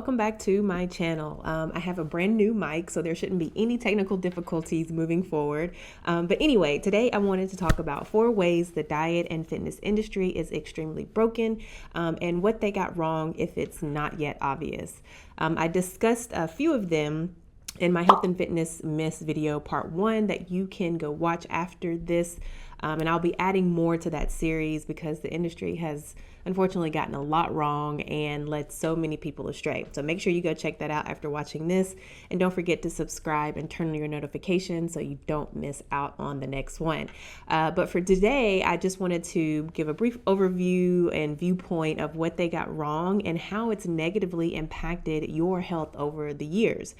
welcome back to my channel. I have a brand new mic, so there shouldn't be any technical difficulties moving forward. But anyway, today I wanted to talk about 4 ways the diet and fitness industry is extremely broken, and what they got wrong if it's not yet obvious. I discussed a few of them in my health and fitness myths video part 1 that you can go watch after this. And I'll be adding more to that series because the industry has unfortunately gotten a lot wrong and led so many people astray. So make sure you go check that out after watching this. And don't forget to subscribe and turn on your notifications so you don't miss out on the next one. But for today, I just wanted to give a brief overview and viewpoint of what they got wrong and how it's negatively impacted your health over the years.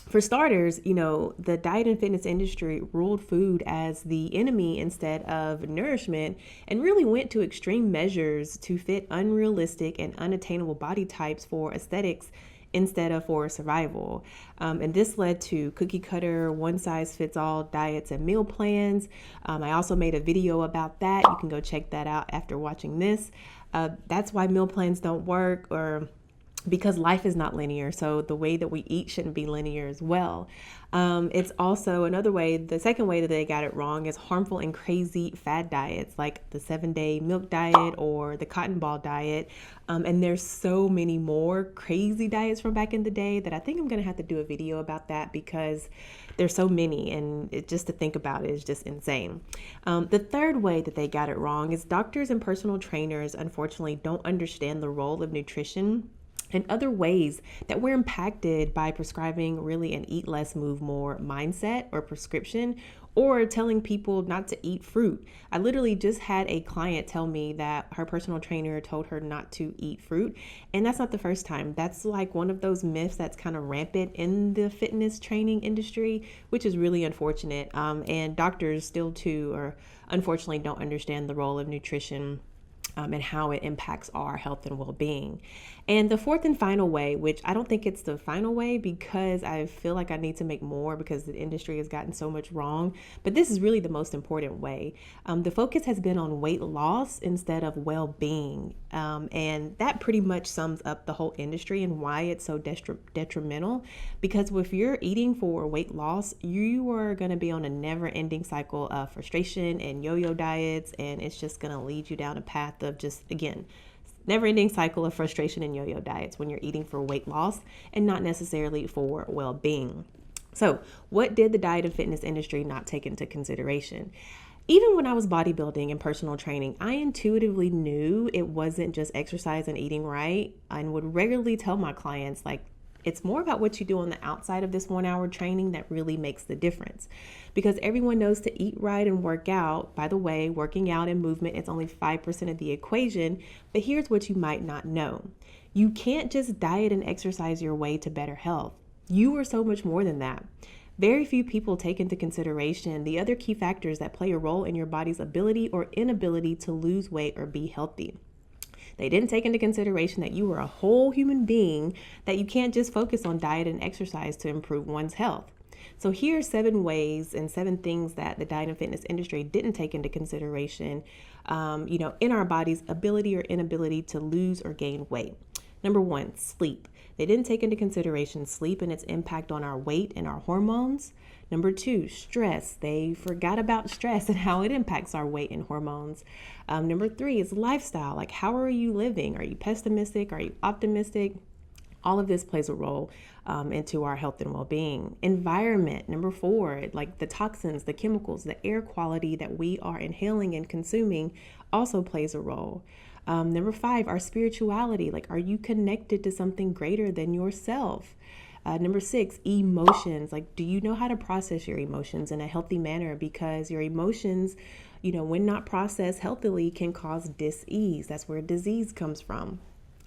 For starters, the diet and fitness industry ruled food as the enemy instead of nourishment and really went to extreme measures to fit unrealistic and unattainable body types for aesthetics instead of for survival. And this led to cookie cutter, one-size-fits-all diets and meal plans. I also made a video about that. You can go check that out after watching this. That's why meal plans don't work, or because life is not linear, so the way that we eat shouldn't be linear as well. It's also another way, the second way that they got it wrong is harmful and crazy fad diets like the 7-day milk diet or the cotton ball diet. And there's so many more crazy diets from back in the day that I think I'm gonna have to do a video about that because there's so many, and just to think about it is just insane. The third way that they got it wrong is doctors and personal trainers unfortunately don't understand the role of nutrition and other ways that we're impacted by prescribing really an eat less, move more mindset or prescription, or telling people not to eat fruit. I literally just had a client tell me that her personal trainer told her not to eat fruit. And that's not the first time. That's like one of those myths that's kind of rampant in the fitness training industry, which is really unfortunate. And doctors still too, or unfortunately don't understand the role of nutrition and how it impacts our health and well-being. And the fourth and final way, which I don't think it's the final way because I feel like I need to make more because the industry has gotten so much wrong, but this is really the most important way. The focus has been on weight loss instead of well-being. And that pretty much sums up the whole industry and why it's so detrimental. Because if you're eating for weight loss, you are going to be on a never-ending cycle of frustration and yo-yo diets, and it's just going to lead you down a path of just, again, never-ending cycle of frustration and yo-yo diets when you're eating for weight loss and not necessarily for well-being. So what did the diet and fitness industry not take into consideration? Even when I was bodybuilding and personal training, I intuitively knew it wasn't just exercise and eating right, and would regularly tell my clients, like, it's more about what you do on the outside of this 1-hour training that really makes the difference. Because everyone knows to eat right and work out. By the way, working out and movement is only 5% of the equation, but here's what you might not know. You can't just diet and exercise your way to better health. You are so much more than that. Very few people take into consideration the other key factors that play a role in your body's ability or inability to lose weight or be healthy. They didn't take into consideration that you are a whole human being, that you can't just focus on diet and exercise to improve one's health. So here are 7 ways and 7 things that the diet and fitness industry didn't take into consideration, in our body's ability or inability to lose or gain weight. Number 1, sleep. They didn't take into consideration sleep and its impact on our weight and our hormones. Number 2, stress. They forgot about stress and how it impacts our weight and hormones. Number 3 is lifestyle. Like, how are you living? Are you pessimistic? Are you optimistic? All of this plays a role into our health and well-being. Environment. Number 4, like the toxins, the chemicals, the air quality that we are inhaling and consuming also plays a role. Number 5, our spirituality. Like, are you connected to something greater than yourself? Number 6, emotions. Like, do you know how to process your emotions in a healthy manner? Because your emotions, when not processed healthily, can cause dis-ease. That's where disease comes from.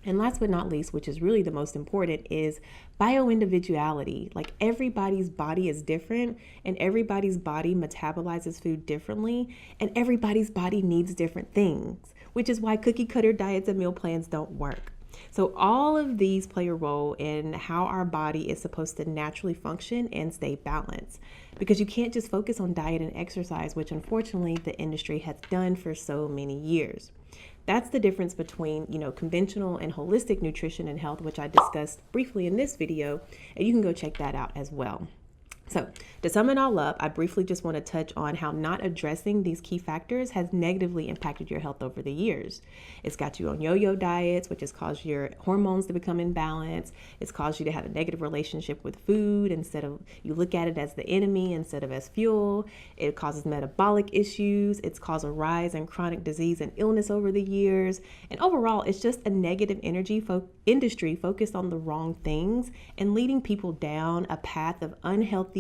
And last but not least, which is really the most important, is bioindividuality. Like, everybody's body is different, and everybody's body metabolizes food differently, and everybody's body needs different things, which is why cookie cutter diets and meal plans don't work. So all of these play a role in how our body is supposed to naturally function and stay balanced, because you can't just focus on diet and exercise, which unfortunately the industry has done for so many years. That's the difference between, conventional and holistic nutrition and health, which I discussed briefly in this video, and you can go check that out as well. So to sum it all up, I briefly just want to touch on how not addressing these key factors has negatively impacted your health over the years. It's got you on yo-yo diets, which has caused your hormones to become imbalanced. It's caused you to have a negative relationship with food. Instead of, you look at it as the enemy instead of as fuel. It causes metabolic issues. It's caused a rise in chronic disease and illness over the years. And overall, it's just a negative industry focused on the wrong things and leading people down a path of unhealthy,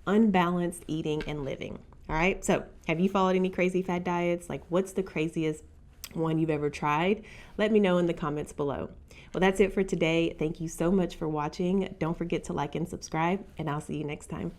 unbalanced eating and living. All right. So have you followed any crazy fad diets? Like, what's the craziest one you've ever tried? Let me know in the comments below. Well, that's it for today. Thank you so much for watching. Don't forget to like and subscribe, and I'll see you next time.